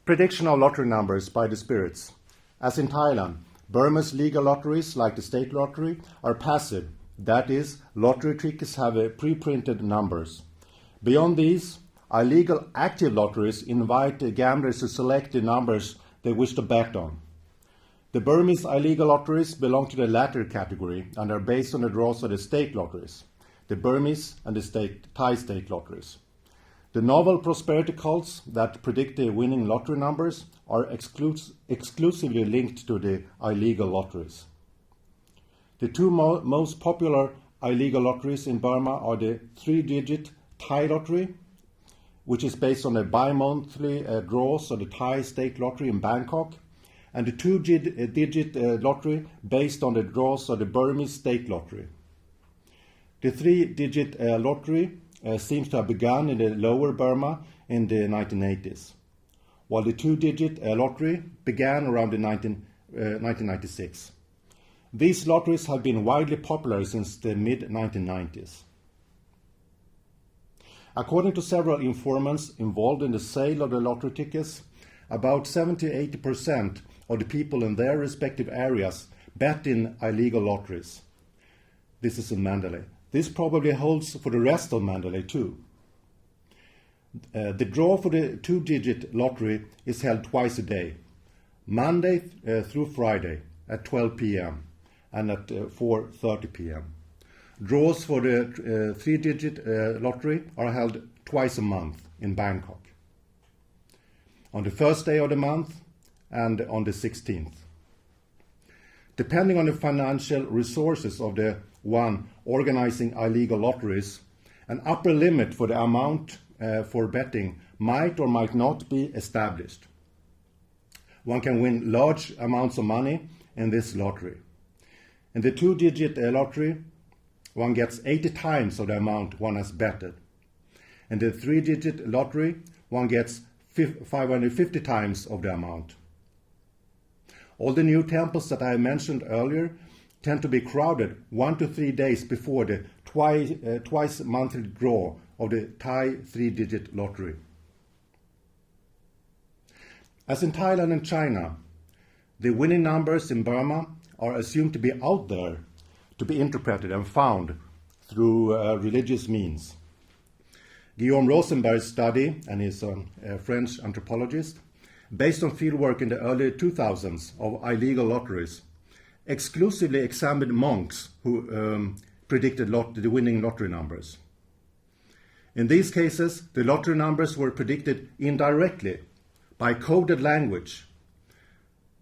Prediction of lottery numbers by the spirits. As in Thailand, Burma's legal lotteries, like the state lottery, are passive. That is, lottery tickets have pre-printed numbers. Beyond these, illegal active lotteries invite the gamblers to select the numbers they wish to bet on. The Burmese illegal lotteries belong to the latter category and are based on the draws of the state lotteries, the Burmese and the Thai state lotteries. The novel prosperity cults that predict the winning lottery numbers are exclusively linked to the illegal lotteries. The two most popular illegal lotteries in Burma are the 3-digit Thai lottery, which is based on the bi-monthly draws of the Thai state lottery in Bangkok, and the 2-digit lottery based on the draws of the Burmese state lottery. The 3-digit lottery seems to have begun in the lower Burma in the 1980s, while the 2-digit lottery began around the 1996. These lotteries have been widely popular since the mid-1990s. According to several informants involved in the sale of the lottery tickets, about 70–80% of the people in their respective areas bet in illegal lotteries. This is in Mandalay. This probably holds for the rest of Mandalay too. The draw for the 2-digit lottery is held twice a day, Monday through Friday at 12 p.m. and at 4:30 p.m. Draws for the 3-digit lottery are held twice a month in Bangkok, on the first day of the month and on the 16th. Depending on the financial resources of the one organizing illegal lotteries, an upper limit for the amount for betting might or might not be established. One can win large amounts of money in this lottery. In the 2-digit lottery, one gets 80 times of the amount one has betted. In the 3-digit lottery, one gets 550 times of the amount. All the new temples that I mentioned earlier tend to be crowded 1 to 3 days before the twice monthly draw of the Thai 3-digit lottery. As in Thailand and China, the winning numbers in Burma are assumed to be out there, to be interpreted and found through religious means. Guillaume Rosenberg's study, and he's a French anthropologist, based on fieldwork in the early 2000s of illegal lotteries, exclusively examined monks who predicted the winning lottery numbers. In these cases, the lottery numbers were predicted indirectly by coded language.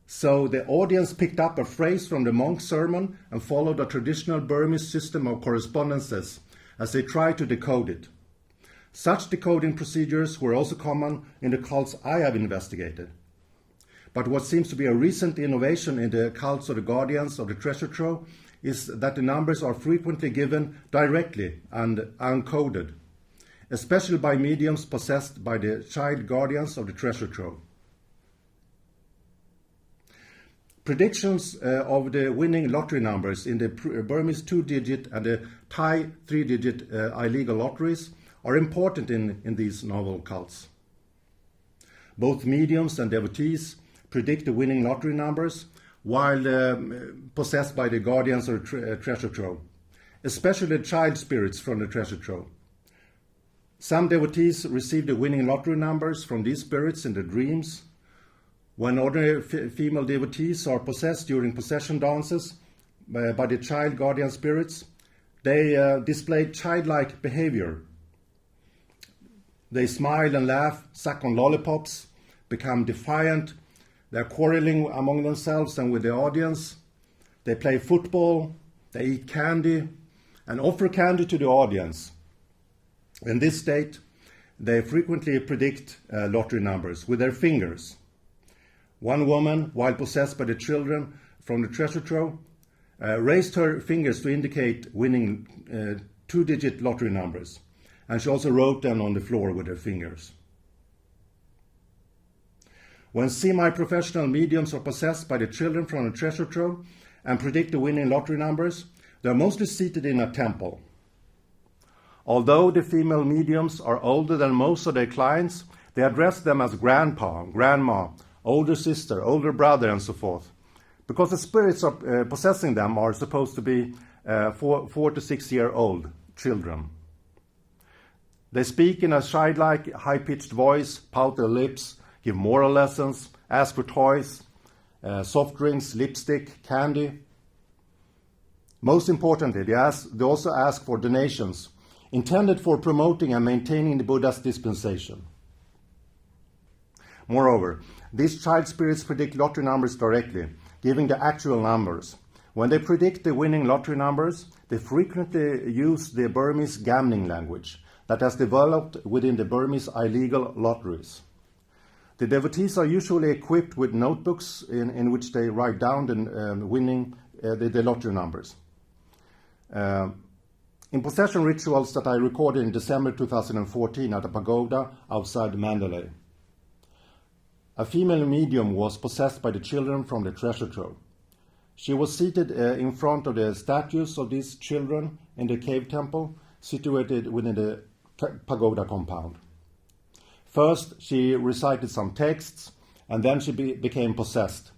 So the audience picked up a phrase from the monk's sermon and followed a traditional Burmese system of correspondences as they tried to decode it. Such decoding procedures were also common in the cults I have investigated. But what seems to be a recent innovation in the cults of the guardians of the treasure trove is that the numbers are frequently given directly and uncoded, especially by mediums possessed by the child guardians of the treasure trove. Predictions of the winning lottery numbers in the Burmese 2-digit and the Thai 3-digit illegal lotteries are important in these novel cults. Both mediums and devotees predict the winning lottery numbers while possessed by the guardians of the treasure trove, especially the child spirits from the treasure trove. Some devotees receive the winning lottery numbers from these spirits in their dreams. When ordinary female devotees are possessed during possession dances by the child guardian spirits, they display childlike behavior. They smile and laugh, suck on lollipops, become defiant. They're quarreling among themselves and with the audience. They play football, they eat candy, and offer candy to the audience. In this state, they frequently predict lottery numbers with their fingers. One woman, while possessed by the children from the treasure trove, raised her fingers to indicate winning 2-digit lottery numbers, and she also wrote them on the floor with her fingers. When semi-professional mediums are possessed by the children from the treasure trove and predict the winning lottery numbers, they are mostly seated in a temple. Although the female mediums are older than most of their clients, They address them as grandpa, grandma, older sister, older brother, and so forth, because the spirits possessing them are supposed to be 4 to 6 year old children. They speak in a childlike, high-pitched voice, pout their lips, give moral lessons, ask for toys, soft drinks, lipstick, candy. Most importantly, they also ask for donations intended for promoting and maintaining the Buddha's dispensation. Moreover, these child spirits predict lottery numbers directly, giving the actual numbers. When they predict the winning lottery numbers, they frequently use the Burmese gambling language that has developed within the Burmese illegal lotteries. The devotees are usually equipped with notebooks in which they write down the lottery numbers. In possession rituals that I recorded in December 2014 at a pagoda outside Mandalay, a female medium was possessed by the children from the treasure trove. She was seated in front of the statues of these children in the cave temple situated within the pagoda compound. First, she recited some texts, and then she became possessed,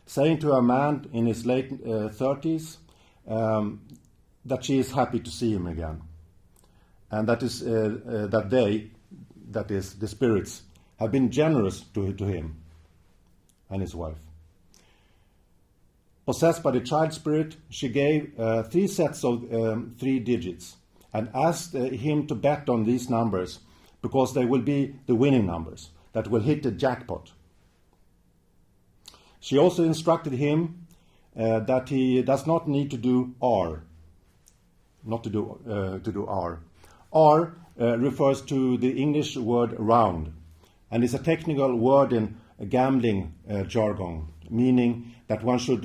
saying to a man in his late 30s that she is happy to see him again, and that the spirits, have been generous to him and his wife. Possessed by the child spirit, she gave 3 sets of 3 digits and asked him to bet on these numbers because they will be the winning numbers that will hit the jackpot. She also instructed him that he does not need to do R. Not to do R. R refers to the English word round, and is a technical word in gambling jargon, meaning that one should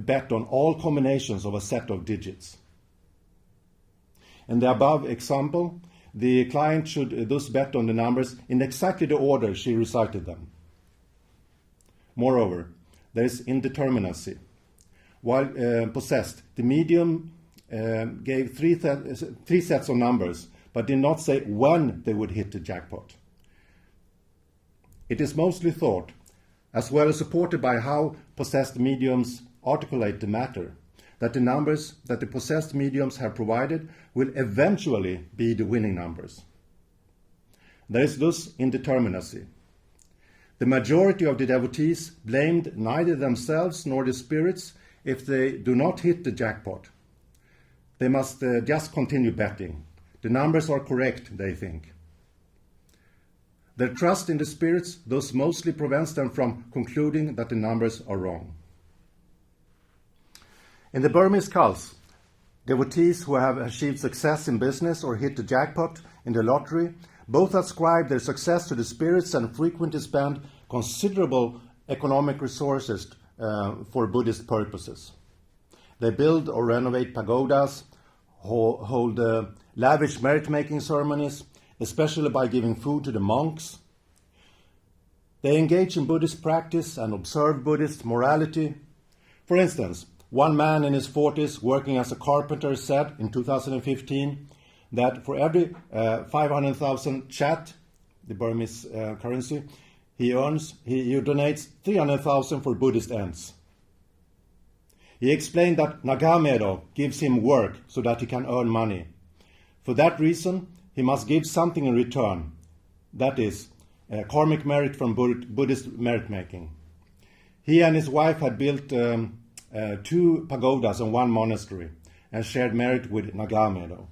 bet on all combinations of a set of digits. In the above example, the client should thus bet on the numbers in exactly the order she recited them. Moreover, there is indeterminacy. While possessed, the medium gave three sets of numbers, but did not say when they would hit the jackpot. It is mostly thought, as well as supported by how possessed mediums articulate the matter, that the numbers that the possessed mediums have provided will eventually be the winning numbers. There is thus indeterminacy. The majority of the devotees blamed neither themselves nor the spirits if they do not hit the jackpot. They must just continue betting. The numbers are correct, they think. Their trust in the spirits thus mostly prevents them from concluding that the numbers are wrong. In the Burmese cults, devotees who have achieved success in business or hit the jackpot in the lottery both ascribe their success to the spirits and frequently spend considerable economic resources for Buddhist purposes. They build or renovate pagodas, hold lavish merit-making ceremonies, especially by giving food to the monks. They engage in Buddhist practice and observe Buddhist morality. For instance, one man in his 40s working as a carpenter said in 2015 that for every 500,000 chat, the Burmese currency, he earns, he donates 300,000 for Buddhist ends. He explained that Nagamedo gives him work so that he can earn money. For that reason, he must give something in return, that is, karmic merit from Buddhist merit-making. He and his wife had built 2 pagodas and 1 monastery and shared merit with Nagamedo.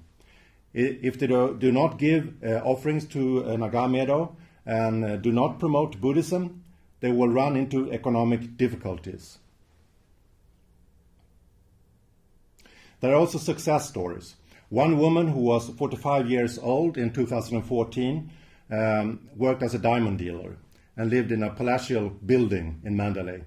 If they do not give offerings to Nagamedo and do not promote Buddhism, they will run into economic difficulties. There are also success stories. One woman who was 45 years old in 2014 worked as a diamond dealer and lived in a palatial building in Mandalay.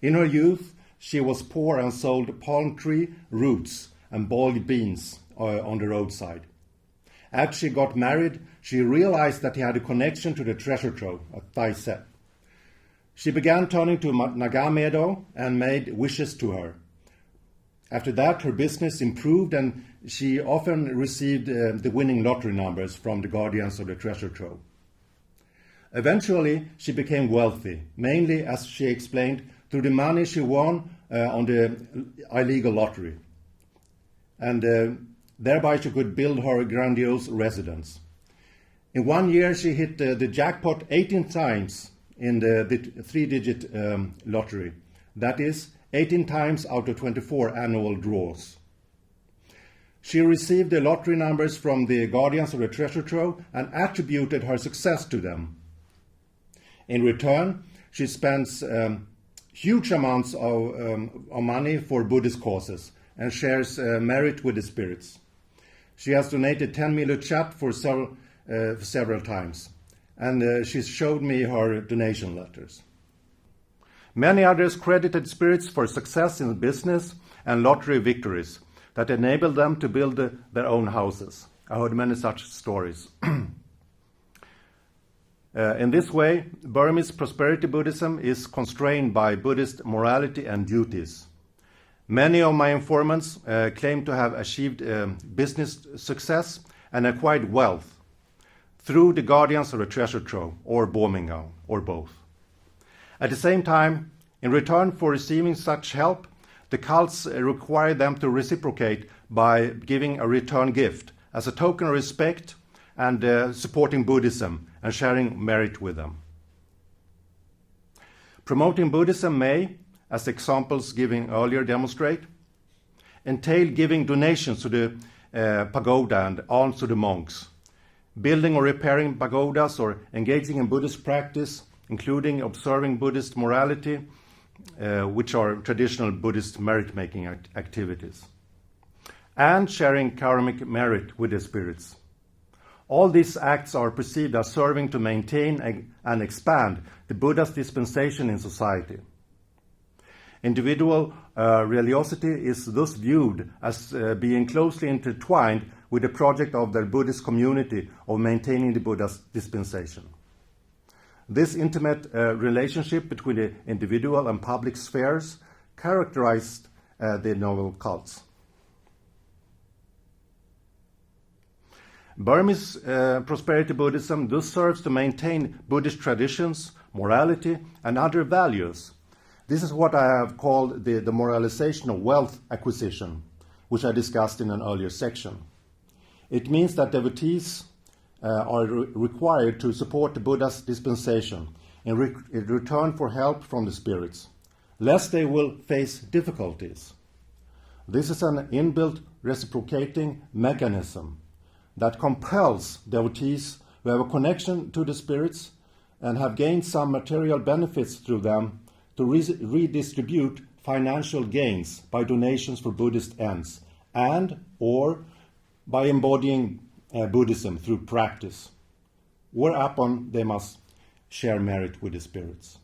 In her youth, she was poor and sold palm tree roots and boiled beans on the roadside. As she got married, she realized that he had a connection to the treasure trove at Thaise. She began turning to Nagamedo and made wishes to her. After that, her business improved and she often received the winning lottery numbers from the guardians of the treasure trove. Eventually, she became wealthy, mainly, as she explained, through the money she won on the illegal lottery. And thereby she could build her grandiose residence. In 1 year, she hit the jackpot 18 times in the three-digit lottery. That is, 18 times out of 24 annual draws. She received the lottery numbers from the guardians of the treasure trove and attributed her success to them. In return, she spends huge amounts of money for Buddhist causes and shares merit with the spirits. She has donated 10 million chat for several times, and she showed me her donation letters. Many others credited spirits for success in business and lottery victories that enabled them to build their own houses. I heard many such stories. In this way, Burmese prosperity Buddhism is constrained by Buddhist morality and duties. Many of my informants claim to have achieved business success and acquired wealth through the guardians of the treasure trove or Bomingao, or both. At the same time, in return for receiving such help, the cults require them to reciprocate by giving a return gift as a token of respect and supporting Buddhism and sharing merit with them. Promoting Buddhism may, as examples given earlier demonstrate, entail giving donations to the pagoda and alms to the monks, building or repairing pagodas or engaging in Buddhist practice, including observing Buddhist morality, which are traditional Buddhist merit-making activities, and sharing karmic merit with the spirits. All these acts are perceived as serving to maintain and expand the Buddha's dispensation in society. Individual religiosity is thus viewed as being closely intertwined with the project of the Buddhist community of maintaining the Buddha's dispensation. This intimate relationship between the individual and public spheres characterized the novel cults. Burmese prosperity Buddhism thus serves to maintain Buddhist traditions, morality, and other values. This is what I have called the moralization of wealth acquisition, which I discussed in an earlier section. It means that devotees are required to support the Buddha's dispensation in return for help from the spirits, lest they will face difficulties. This is an inbuilt reciprocating mechanism that compels devotees who have a connection to the spirits and have gained some material benefits through them to redistribute financial gains by donations for Buddhist ends and or by embodying Buddhism through practice, whereupon they must share merit with the spirits.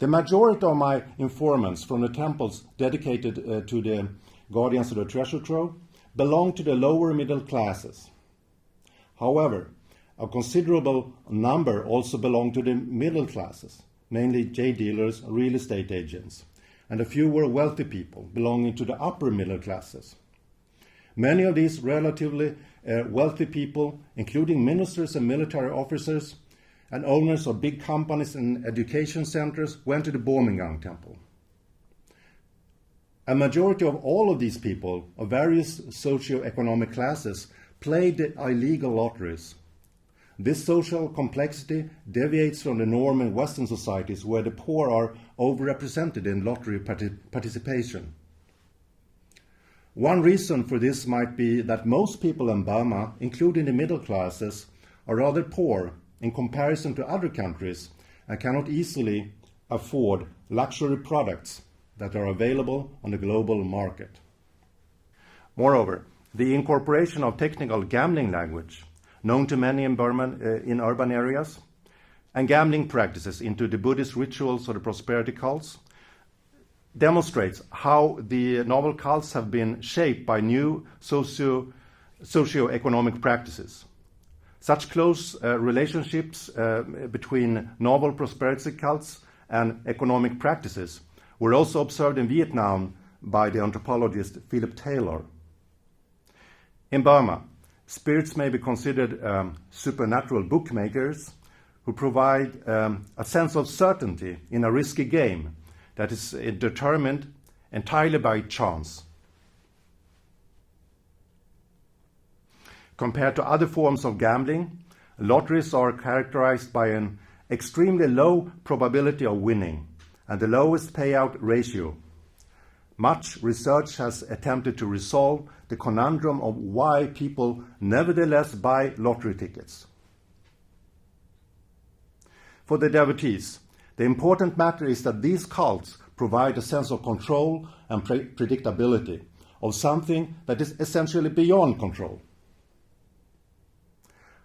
The majority of my informants from the temples dedicated to the guardians of the treasure trove belong to the lower middle classes. However, a considerable number also belong to the middle classes, mainly jade dealers, real estate agents, and a few were wealthy people belonging to the upper middle classes. Many of these relatively wealthy people, including ministers and military officers, and owners of big companies and education centers, went to the Bomingao temple. A majority of all of these people of various socio-economic classes played the illegal lotteries. This social complexity deviates from the norm in Western societies where the poor are overrepresented in lottery participation. One reason for this might be that most people in Burma, including the middle classes, are rather poor in comparison to other countries and cannot easily afford luxury products that are available on the global market. Moreover, the incorporation of technical gambling language, known to many in Burma in urban areas, and gambling practices into the Buddhist rituals of the prosperity cults, demonstrates how the novel cults have been shaped by new socio-economic practices. Such close relationships between novel prosperity cults and economic practices were also observed in Vietnam by the anthropologist Philip Taylor. In Burma, Spirits may be considered supernatural bookmakers who provide a sense of certainty in a risky game that is determined entirely by chance. Compared to other forms of gambling, lotteries are characterized by an extremely low probability of winning and the lowest payout ratio. Much research has attempted to resolve the conundrum of why people nevertheless buy lottery tickets. For the devotees, the important matter is that these cults provide a sense of control and predictability of something that is essentially beyond control.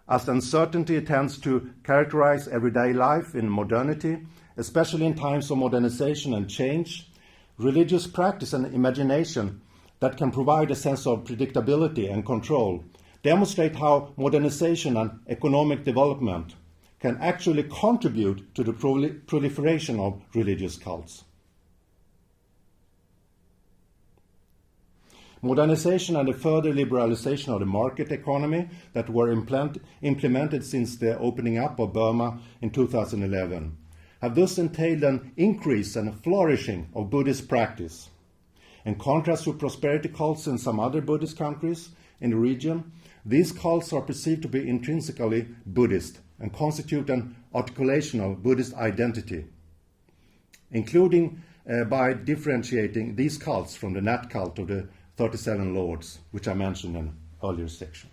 As uncertainty tends to characterize everyday life in modernity, especially in times of modernization and change, religious practice and imagination that can provide a sense of predictability and control demonstrate how modernization and economic development can actually contribute to the proliferation of religious cults. Modernization and the further liberalization of the market economy that were implemented since the opening up of Burma in 2011 have thus entailed an increase and a flourishing of Buddhist practice. In contrast to prosperity cults in some other Buddhist countries in the region, these cults are perceived to be intrinsically Buddhist and constitute an articulation of Buddhist identity, including by differentiating these cults from the Nat cult of the 37 Lords, which I mentioned in an earlier section.